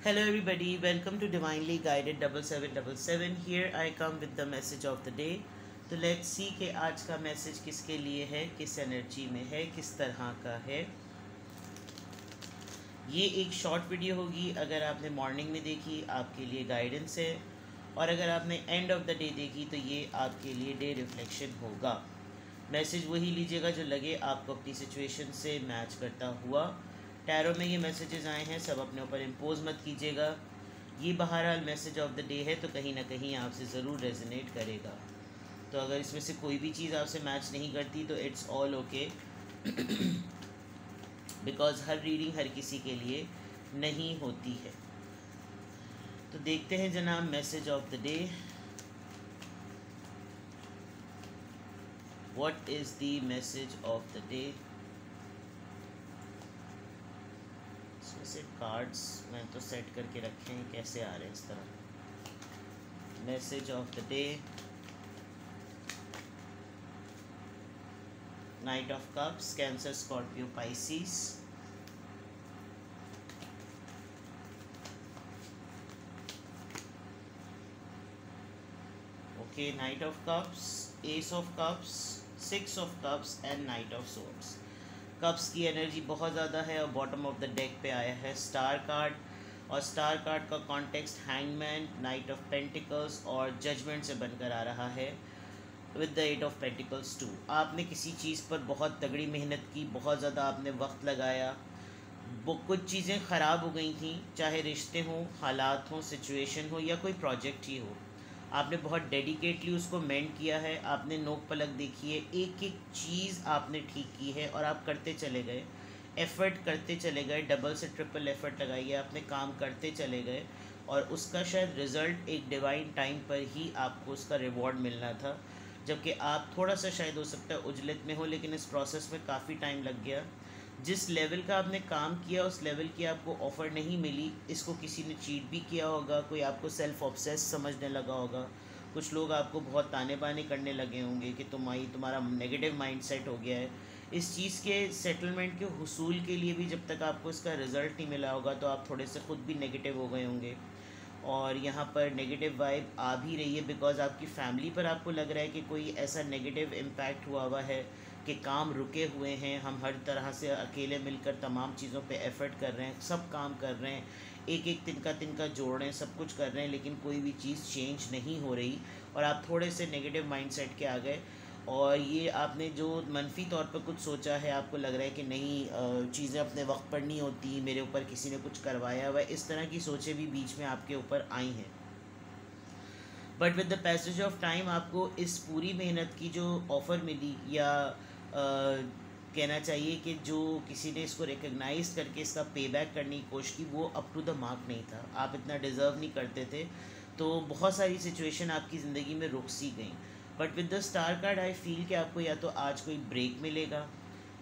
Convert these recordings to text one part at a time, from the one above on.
Hello, everybody. Welcome to Divinely Guided 7777. Here I come with the message of the day. तो let's see कि आज का message किसके लिए है, किस एनर्जी में है, किस तरह का है। ये एक शॉर्ट वीडियो होगी। अगर आपने मॉर्निंग में देखी आपके लिए गाइडेंस है, और अगर आपने एंड ऑफ द डे देखी तो ये आपके लिए डे रिफ्लेक्शन होगा। मैसेज वही लीजिएगा जो लगे आपको अपनी सिचुएशन से मैच करता हुआ। टैरो में ये मैसेजेस आए हैं, सब अपने ऊपर इम्पोज मत कीजिएगा। ये बहरहाल मैसेज ऑफ द डे है, तो कहीं ना कहीं आपसे ज़रूर रेजोनेट करेगा। तो अगर इसमें से कोई भी चीज़ आपसे मैच नहीं करती तो इट्स ऑल ओके, बिकॉज हर रीडिंग हर किसी के लिए नहीं होती है। तो देखते हैं जनाब message of the day. What is the message of the day. इसमें से कार्ड्स मैं तो सेट करके रखे हैं, कैसे आ रहे हैं इस तरह। Message of the day, night of cups, cancer, Scorpio, Pisces. Okay, night of cups, S of cups, six of cups and night of swords. Cups की एनर्जी बहुत ज़्यादा है और बॉटम ऑफ द डेक पे आया है स्टार कार्ड, और star card का context hangman, knight of pentacles और जजमेंट से बनकर आ रहा है with the eight of pentacles two. आपने किसी चीज़ पर बहुत तगड़ी मेहनत की, बहुत ज़्यादा आपने वक्त लगाया, वो कुछ चीज़ें ख़राब हो गई थी, चाहे रिश्ते हों, हालात हों, सिचुएशन हो या कोई प्रोजेक्ट ही हो। आपने बहुत डेडिकेटली उसको मेंट किया है, आपने नोक पलक देखी है, एक एक चीज़ आपने ठीक की है और आप करते चले गए, एफ़र्ट करते चले गए, डबल से ट्रिपल एफ़र्ट लगाइए, आपने काम करते चले गए और उसका शायद रिज़ल्ट एक डिवाइन टाइम पर ही आपको उसका रिवॉर्ड मिलना था। जबकि आप थोड़ा सा शायद हो सकता है उजलत में हो, लेकिन इस प्रोसेस में काफ़ी टाइम लग गया। जिस लेवल का आपने काम किया उस लेवल की आपको ऑफ़र नहीं मिली। इसको किसी ने चीट भी किया होगा, कोई आपको सेल्फ ऑब्सेस समझने लगा होगा, कुछ लोग आपको बहुत ताने बाने करने लगे होंगे कि तुम्हारा नेगेटिव माइंडसेट हो गया है। इस चीज़ के सेटलमेंट के हुसूल के लिए भी जब तक आपको इसका रिज़ल्ट नहीं मिला होगा तो आप थोड़े से ख़ुद भी नेगेटिव हो गए होंगे। और यहाँ पर नेगेटिव वाइब आ भी रही है बिकॉज़ आपकी फैमिली पर आपको लग रहा है कि कोई ऐसा नेगेटिव इम्पैक्ट हुआ है कि काम रुके हुए हैं। हम हर तरह से अकेले मिलकर तमाम चीज़ों पे एफ़र्ट कर रहे हैं, सब काम कर रहे हैं, एक एक तिनका जोड़ रहे हैं, सब कुछ कर रहे हैं, लेकिन कोई भी चीज़ चेंज नहीं हो रही और आप थोड़े से नेगेटिव माइंडसेट के आ गए। और ये आपने जो मनफी तौर पर कुछ सोचा है, आपको लग रहा है कि नहीं चीज़ें अपने वक्त पर नहीं होती, मेरे ऊपर किसी ने कुछ करवाया हुआ है, इस तरह की सोचें भी बीच में आपके ऊपर आई हैं। But with the passage of time आपको इस पूरी मेहनत की जो ऑफ़र मिली, या कहना चाहिए कि जो किसी ने इसको रिकग्नाइज करके इसका पे बैक करने की कोशिश की, वो अप टू द मार्क नहीं था। आप इतना डिज़र्व नहीं करते थे, तो बहुत सारी सिचुएशन आपकी ज़िंदगी में रुक सी गई। But with the star card I feel कि आपको या तो आज कोई ब्रेक मिलेगा।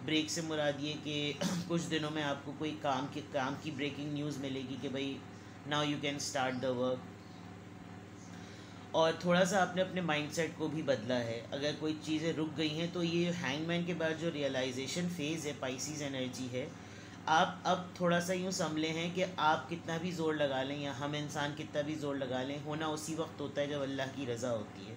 ब्रेक से मुराद ये कि कुछ दिनों में आपको कोई काम की ब्रेकिंग न्यूज़ मिलेगी कि भाई now you can start the work. और थोड़ा सा आपने अपने माइंडसेट को भी बदला है। अगर कोई चीज़ें रुक गई हैं तो ये हैंगमैन के बाद जो रियलाइजेशन फेज़ है, पाइसिस एनर्जी है, आप अब थोड़ा सा यूँ संभले हैं कि आप कितना भी ज़ोर लगा लें या हम इंसान कितना भी ज़ोर लगा लें, होना उसी वक्त होता है जब अल्लाह की रज़ा होती है।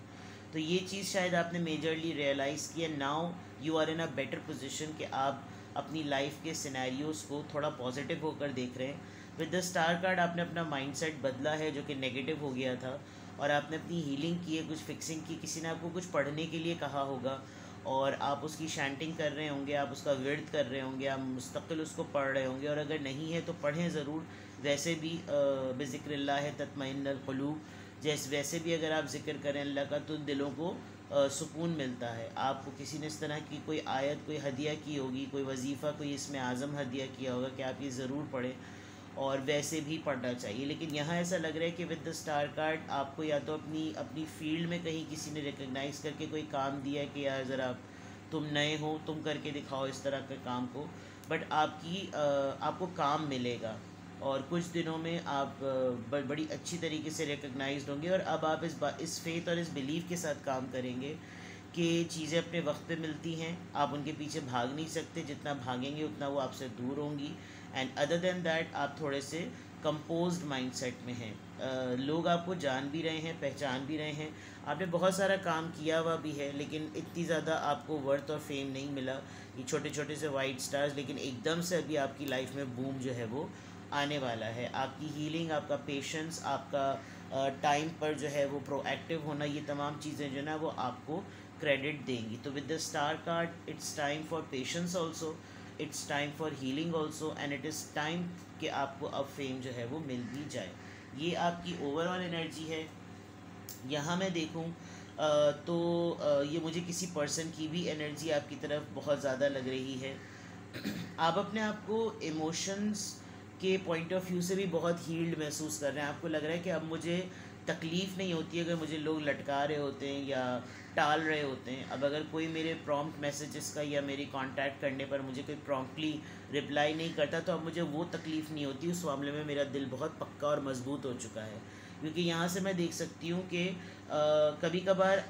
तो ये चीज़ शायद आपने मेजरली रियलाइज़ किया। Now you are in a better position कि आप अपनी लाइफ के सिनेरियोज़ को थोड़ा पॉजिटिव होकर देख रहे हैं। विद द स्टार कार्ड आपने अपना माइंडसेट बदला है जो कि नेगेटिव हो गया था, और आपने अपनी हीलिंग की है, कुछ फिक्सिंग की, किसी ने आपको कुछ पढ़ने के लिए कहा होगा और आप उसकी शैंटिंग कर रहे होंगे, आप उसका विर्द कर रहे होंगे, आप मुस्तकिल उसको पढ़ रहे होंगे। और अगर नहीं है तो पढ़ें ज़रूर। वैसे भी बिज़िक्रिल्लाह है तत्मइन्नुल क़ुलूब, वैसे भी अगर आप ज़िक्र करें अल्लाह का तो दिलों को सुकून मिलता है। आपको किसी ने इस तरह की कोई आयत, कोई हदिया की होगी, कोई वजीफ़ा, कोई इसमें आज़म हदिया किया होगा कि आप ये ज़रूर पढ़ें, और वैसे भी पढ़ना चाहिए। लेकिन यहाँ ऐसा लग रहा है कि विद द स्टार कार्ड आपको या तो अपनी अपनी फील्ड में कहीं किसी ने रिकग्नाइज़ करके कोई काम दिया है कि यार ज़रा तुम नए हो, तुम करके दिखाओ इस तरह के काम को। बट आपको काम मिलेगा और कुछ दिनों में आप बड़ी अच्छी तरीके से रिकग्नाइज्ड होंगे। और अब आप इस फेथ और इस बिलीव के साथ काम करेंगे कि चीज़ें अपने वक्त पे मिलती हैं, आप उनके पीछे भाग नहीं सकते, जितना भागेंगे उतना वो आपसे दूर होंगी। एंड अदर देन दैट आप थोड़े से कंपोज्ड माइंडसेट में हैं। लोग आपको जान भी रहे हैं, पहचान भी रहे हैं, आपने बहुत सारा काम किया हुआ भी है, लेकिन इतनी ज़्यादा आपको वर्थ और फेम नहीं मिला। ये छोटे छोटे से वाइट स्टार्स, लेकिन एकदम से अभी आपकी लाइफ में बूम जो है वो आने वाला है। आपकी हीलिंग, आपका पेशेंस, आपका टाइम पर जो है वो प्रोएक्टिव होना, ये तमाम चीज़ें जो है ना वो आपको क्रेडिट देंगी। तो with the star card it's time for patience also, it's time for healing also, and it is time कि आपको अब फेम जो है वो मिल भी जाए। ये आपकी ओवरऑल एनर्जी है। यहाँ मैं देखूँ तो ये मुझे किसी पर्सन की भी एनर्जी आपकी तरफ बहुत ज़्यादा लग रही है। आप अपने आप को इमोशंस के पॉइंट ऑफ व्यू से भी बहुत हील्ड महसूस कर रहे हैं। आपको लग रहा है कि अब मुझे तकलीफ़ नहीं होती अगर मुझे लोग लटका रहे होते हैं या टाल रहे होते हैं। अब अगर कोई मेरे प्रॉम्प्ट मैसेजेस का या मेरी कांटेक्ट करने पर मुझे कोई प्रॉम्प्टली रिप्लाई नहीं करता, तो अब मुझे वो तकलीफ़ नहीं होती। उस मामले में मेरा दिल बहुत पक्का और मजबूत हो चुका है। क्योंकि यहाँ से मैं देख सकती हूँ कि कभी कभार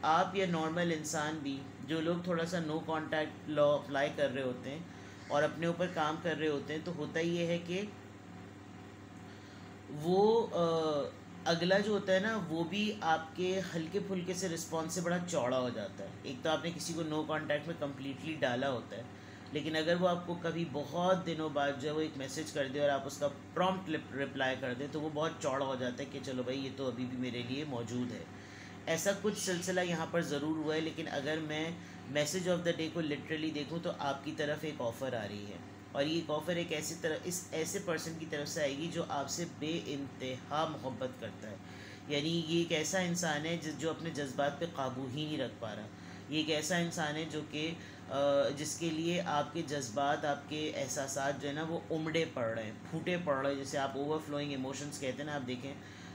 आप या नॉर्मल इंसान भी, जो लोग थोड़ा सा नो कांटेक्ट लॉ अप्लाई कर रहे होते हैं और अपने ऊपर काम कर रहे होते हैं, तो होता ये है कि वो अगला जो होता है ना, वो भी आपके हल्के फुल्के से रिस्पॉन्स से बड़ा चौड़ा हो जाता है। एक तो आपने किसी को नो कांटेक्ट में कम्प्लीटली डाला होता है, लेकिन अगर वो आपको कभी बहुत दिनों बाद जो है वो एक मैसेज कर दे और आप उसका प्रॉम्प्ट रिप्लाई कर दें, तो वो बहुत चौड़ा हो जाता है कि चलो भाई ये तो अभी भी मेरे लिए मौजूद है। ऐसा कुछ सिलसिला यहाँ पर ज़रूर हुआ है, लेकिन अगर मैं मैसेज ऑफ द डे को लिटरली देखूँ तो आपकी तरफ एक ऑफ़र आ रही है, और ये एक ऑफ़र एक ऐसे पर्सन की तरफ से आएगी जो आपसे बेइंतहा मोहब्बत करता है। यानी ये एक ऐसा इंसान है जो अपने जज्बात पे काबू ही नहीं रख पा रहा। ये एक ऐसा इंसान है जो कि जिसके लिए आपके जज्बात, आपके एहसासात जो है ना वो उमड़े पड़ रहे हैं, फूटे पड़ रहे हैं, जैसे आप ओवरफ्लोइंग इमोशंस कहते हैं ना। आप देखें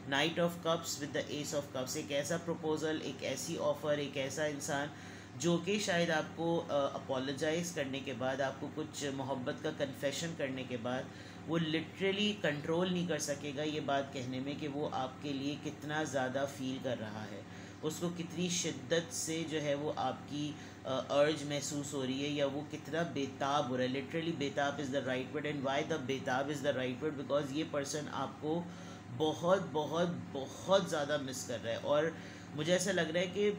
night of cups with the S of cups, एक ऐसा प्रपोजल, एक ऐसी ऑफ़र, एक ऐसा इंसान जो कि शायद आपको अपोलोजाइज़ करने के बाद, आपको कुछ मोहब्बत का कन्फेशन करने के बाद, वो लिटरली कंट्रोल नहीं कर सकेगा ये बात कहने में कि वो आपके लिए कितना ज़्यादा फ़ील कर रहा है, उसको कितनी शिद्दत से जो है वो आपकी अर्ज महसूस हो रही है, या वो कितना बेताब हो रहा है। लिटरली बेताब is the right word. And why the बेताब is the right word? Because ये पर्सन आपको बहुत बहुत बहुत ज़्यादा मिस कर रहा है, और मुझे ऐसा लग रहा है कि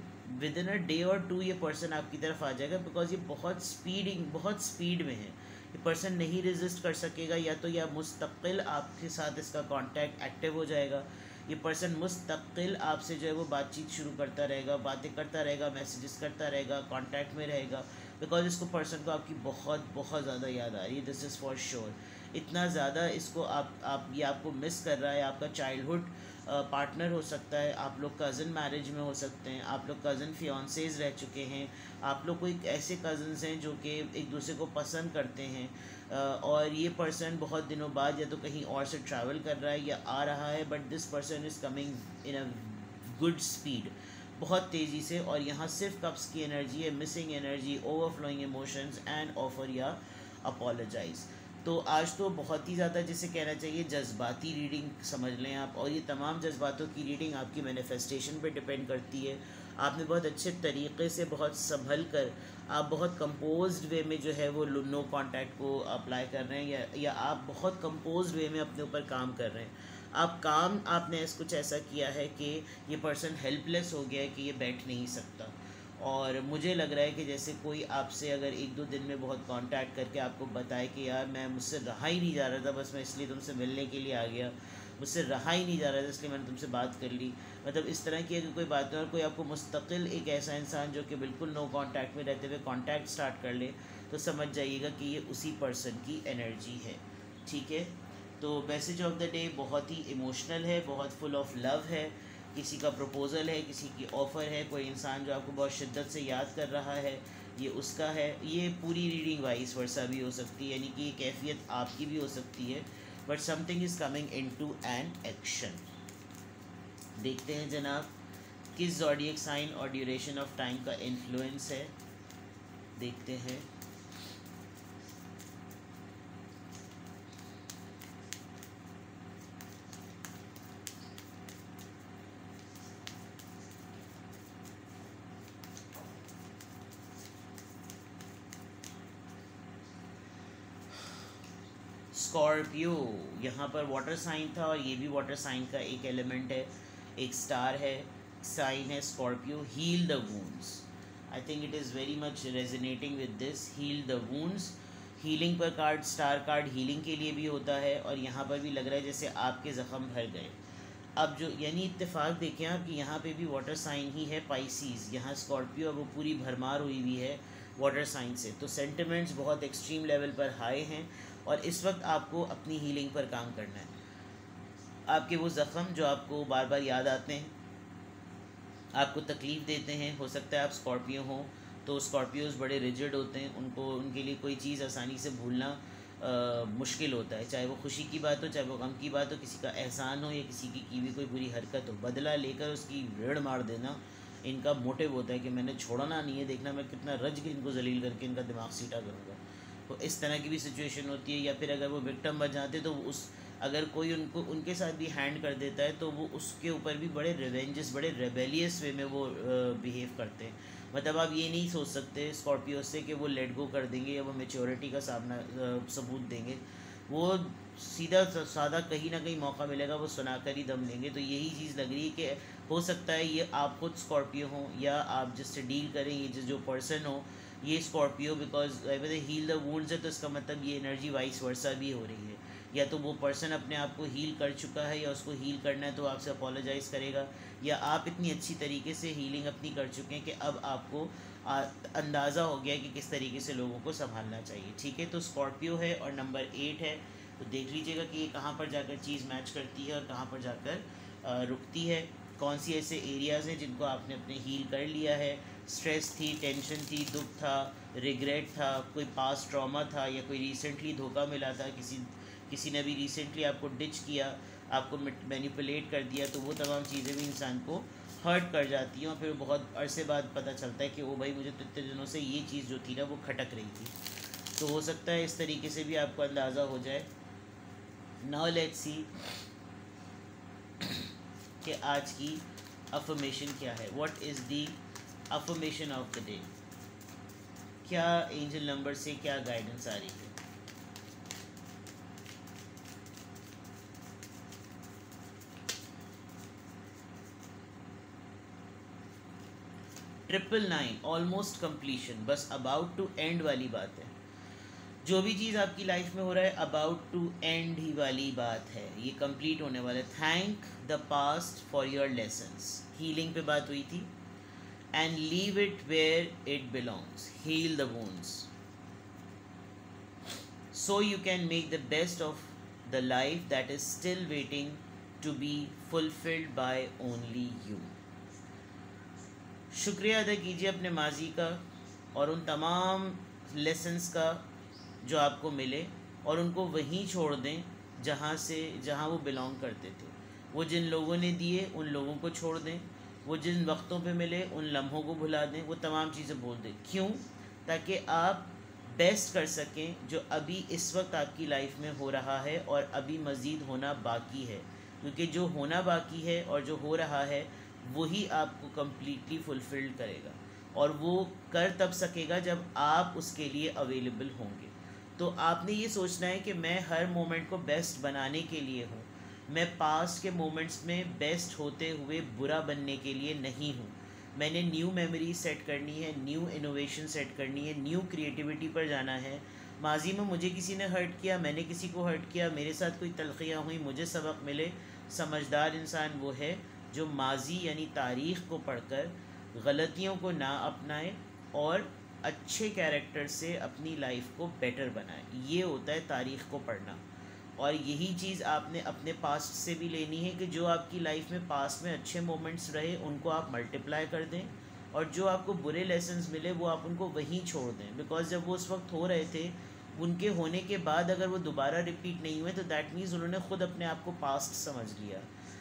विद इन अ डे और टू ये पर्सन आपकी तरफ आ जाएगा, बिकॉज ये बहुत स्पीड में है। ये पर्सन नहीं रेजिस्ट कर सकेगा, या तो या मुस्तकिल आपके साथ इसका कांटेक्ट एक्टिव हो जाएगा। ये पर्सन मुस्तकिल आपसे जो है वो बातचीत शुरू करता रहेगा, बातें करता रहेगा, मैसेजेस करता रहेगा, कांटेक्ट में रहेगा, बिकॉज इसको पर्सन को आपकी बहुत बहुत ज़्यादा याद आ रही है। This is for sure. इतना ज़्यादा इसको ये आपको मिस कर रहा है। आपका चाइल्डहुड पार्टनर हो सकता है, आप लोग कज़न मैरिज में हो सकते हैं, आप लोग कज़न फियांसेज रह चुके हैं, आप लोग कोई ऐसे कज़न्स हैं जो कि एक दूसरे को पसंद करते हैं, और ये पर्सन बहुत दिनों बाद या तो कहीं और से ट्रैवल कर रहा है या आ रहा है, but this person is coming in a good speed, बहुत तेज़ी से। और यहाँ सिर्फ कप्स की एनर्जी है, missing energy, overflowing emotions and offer या अपोलोजाइज़। तो आज तो बहुत ही ज़्यादा जिसे कहना चाहिए जज्बाती रीडिंग समझ लें आप, और ये तमाम जज्बातों की रीडिंग आपकी मैनिफेस्टेशन पे डिपेंड करती है। आपने बहुत अच्छे तरीके से, बहुत संभल कर, आप बहुत कंपोज्ड वे में जो है वो नो कांटेक्ट को अप्लाई कर रहे हैं, या आप बहुत कंपोज्ड वे में अपने ऊपर काम कर रहे हैं। आपने कुछ ऐसा किया है कि ये पर्सन हेल्पलेस हो गया है कि ये बैठ नहीं सकता। और मुझे लग रहा है कि जैसे कोई आपसे अगर एक दो दिन में बहुत कांटेक्ट करके आपको बताए कि यार मुझसे रहा ही नहीं जा रहा था, बस मैं इसलिए तुमसे मिलने के लिए आ गया, मुझसे रहा ही नहीं जा रहा था इसलिए मैंने तुमसे बात कर ली, मतलब इस तरह की अगर कोई बात है, और कोई आपको मुस्तकिल एक ऐसा इंसान जो कि बिल्कुल नो कांटेक्ट में रहते हुए कांटेक्ट स्टार्ट कर ले, तो समझ जाइएगा कि ये उसी पर्सन की एनर्जी है। ठीक है, तो मैसेज ऑफ द डे बहुत ही इमोशनल है, बहुत फुल ऑफ लव है। किसी का प्रपोज़ल है, किसी की ऑफ़र है, कोई इंसान जो आपको बहुत शिद्दत से याद कर रहा है, ये उसका है। ये पूरी रीडिंग वाइस वर्सा भी हो सकती है, यानी कि ये कैफियत आपकी भी हो सकती है, but something is coming in to an action. देखते हैं जनाब किस ज़ोडिएक साइन और ड्यूरेशन ऑफ टाइम का इन्फ्लुएंस है, देखते हैं। स्कॉर्पियो, यहाँ पर वाटर साइन था और ये भी वाटर साइन का एक एलिमेंट है, एक स्टार है, साइन है Scorpio. Heal the wounds, I think it is very much resonating with this. Heal the wounds, healing पर कार्ड, स्टार कार्ड हीलिंग के लिए भी होता है, और यहाँ पर भी लग रहा है जैसे आपके ज़ख़म भर गए। अब जो यानी इत्तेफाक देखें आप कि यहाँ पे भी वाटर साइन ही है पाइसीज़, यहाँ स्कॉर्पियो अब वो पूरी भरमार हुई हुई है वाटर साइन से, तो सेंटिमेंट्स बहुत एक्सट्रीम लेवल पर हाई हैं, और इस वक्त आपको अपनी हीलिंग पर काम करना है। आपके वो ज़ख़म जो आपको बार बार याद आते हैं, आपको तकलीफ़ देते हैं, हो सकता है आप स्कॉर्पियो हों, तो स्कॉर्पियोज़ बड़े रिजिड होते हैं, उनको उनके लिए कोई चीज़ आसानी से भूलना मुश्किल होता है, चाहे वो खुशी की बात हो, चाहे वो गम की बात हो, किसी का एहसान हो या किसी की हुई कोई बुरी हरकत हो, बदला लेकर उसकी ऋण मार देना इनका मोटिव होता है कि मैंने छोड़ना नहीं है, देखना मैं कितना रज के इनको जलील करके इनका दिमाग सीटा करूँगा। तो इस तरह की भी सिचुएशन होती है। या फिर अगर वो विक्टिम बन जाते तो उस अगर कोई उनको उनके साथ भी हैंड कर देता है तो वो उसके ऊपर भी बड़े रिवेंजस, बड़े रेबेलियस वे में वो बिहेव करते हैं। मतलब आप ये नहीं सोच सकते स्कॉर्पियो से कि वो लेट गो कर देंगे या वो मेच्योरिटी का सबूत देंगे। वो सीधा सादा कहीं ना कहीं मौका मिलेगा वो सुनाकर ही दम लेंगे। तो यही चीज़ लग रही है कि हो सकता है ये आप खुद स्कॉर्पियो हों या आप जिससे डील करें ये जो पर्सन हो ये Scorpio, because heal the wounds है तो इसका मतलब ये एनर्जी वाइस वर्सा भी हो रही है। या तो वो पर्सन अपने आप को हील कर चुका है या उसको हील करना है तो आपसे अपोलोजाइज़ करेगा, या आप इतनी अच्छी तरीके से हीलिंग अपनी कर चुके हैं कि अब आपको अंदाज़ा हो गया कि किस तरीके से लोगों को संभालना चाहिए। ठीक है, तो स्कॉर्पियो है और नंबर 8 है, तो देख लीजिएगा कि ये कहाँ पर जाकर चीज़ मैच करती है और कहाँ पर जाकर रुकती है। कौन सी ऐसे एरियाज़ हैं जिनको आपने अपने हील कर लिया है। स्ट्रेस थी, टेंशन थी, दुख था, रिग्रेट था, कोई पास्ट ट्रॉमा था, या कोई रिसेंटली धोखा मिला था, किसी ने भी रिसेंटली आपको डिच किया, आपको मैनिपुलेट कर दिया, तो वो तमाम चीज़ें भी इंसान को हर्ट कर जाती हैं और फिर बहुत अरसे बाद पता चलता है कि ओ भाई मुझे तो इतने दिनों से ये चीज़ जो थी ना वो खटक रही थी। तो हो सकता है इस तरीके से भी आपको अंदाज़ा हो जाए। नाउ लेट्स सी कि आज की अफर्मेशन क्या है। What is the affirmation of the day? क्या एंजल नंबर से क्या गाइडेंस आ रही है? ट्रिपल 9 ऑलमोस्ट कंप्लीशन, बस अबाउट टू एंड वाली बात है। जो भी चीज़ आपकी लाइफ में हो रहा है अबाउट टू एंड ही वाली बात है, ये कंप्लीट होने वाला है। Thank the past for your lessons, healing पे बात हुई थी। And leave it where it belongs, heal the wounds so you can make the best of the life that is still waiting to be fulfilled by only you। शुक्रिया अदा कीजिए अपने माजी का और उन तमाम लेसन्स का जो आपको मिले, और उनको वहीं छोड़ दें जहाँ वो बिलोंग करते थे। वो जिन लोगों ने दिए उन लोगों को छोड़ दें, वो जिन वक्तों पे मिले उन लम्हों को भुला दें, वो तमाम चीज़ें भूल दें। क्यों? ताकि आप बेस्ट कर सकें जो अभी इस वक्त आपकी लाइफ में हो रहा है और अभी मज़ीद होना बाकी है। क्योंकि जो होना बाकी है और जो हो रहा है वही आपको कम्प्लीटली फुलफ़िल्ड करेगा, और वो कर तब सकेगा जब आप उसके लिए अवेलेबल होंगे। तो आपने ये सोचना है कि मैं हर मोमेंट को बेस्ट बनाने के लिए हूँ, मैं पास्ट के मोमेंट्स में बेस्ट होते हुए बुरा बनने के लिए नहीं हूँ। मैंने न्यू मेमोरी सेट करनी है, न्यू इनोवेशन सेट करनी है, न्यू क्रिएटिविटी पर जाना है। माजी में मुझे किसी ने हर्ट किया, मैंने किसी को हर्ट किया, मेरे साथ कोई तलखियाँ हुई, मुझे सबक मिले। समझदार इंसान वो है जो माजी यानी तारीख़ को पढ़कर गलतियों को ना अपनाए और अच्छे कैरेक्टर से अपनी लाइफ को बेटर बनाए। ये होता है तारीख़ को पढ़ना। और यही चीज़ आपने अपने पास्ट से भी लेनी है कि जो आपकी लाइफ में पास्ट में अच्छे मोमेंट्स रहे उनको आप मल्टीप्लाई कर दें, और जो आपको बुरे लेसन्स मिले वो आप उनको वहीं छोड़ दें। बिकॉज जब वो उस वक्त हो रहे थे, उनके होने के बाद अगर वो दोबारा रिपीट नहीं हुए तो दैट मीन्स उन्होंने ख़ुद अपने आप को पास्ट समझ लिया।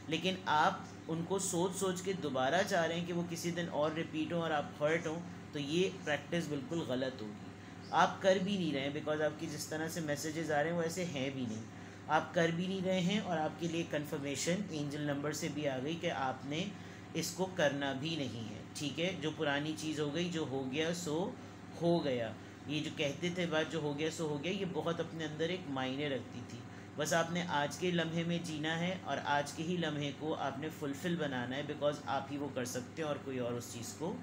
लेकिन आप उनको सोच सोच के दोबारा चाह रहे हैं कि वो किसी दिन और रिपीट हों और आप हर्ट हों, तो ये प्रैक्टिस बिल्कुल गलत होगी। आप कर भी नहीं रहे हैं, बिकॉज आपकी जिस तरह से मैसेजेस आ रहे हैं वो ऐसे हैं भी नहीं। आप कर भी नहीं रहे हैं, और आपके लिए कंफर्मेशन एंजल नंबर से भी आ गई कि आपने इसको करना भी नहीं है। ठीक है, जो पुरानी चीज़ हो गई, जो हो गया सो हो गया। ये जो कहते थे बात जो हो गया सो हो गया, ये बहुत अपने अंदर एक मायने रखती थी। बस आपने आज के लम्हे में जीना है और आज के ही लम्हे को आपने फुलफ़िल बनाना है, बिकॉज आप ही वो कर सकते हैं और कोई और उस चीज़ को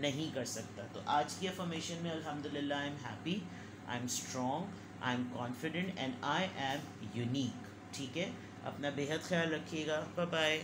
नहीं कर सकता। तो आज की अफर्मेशन में अल्हम्दुलिल्लाह I am happy, I am strong, I am confident and I am unique. ठीक है, अपना बेहद ख्याल रखिएगा। Bye bye.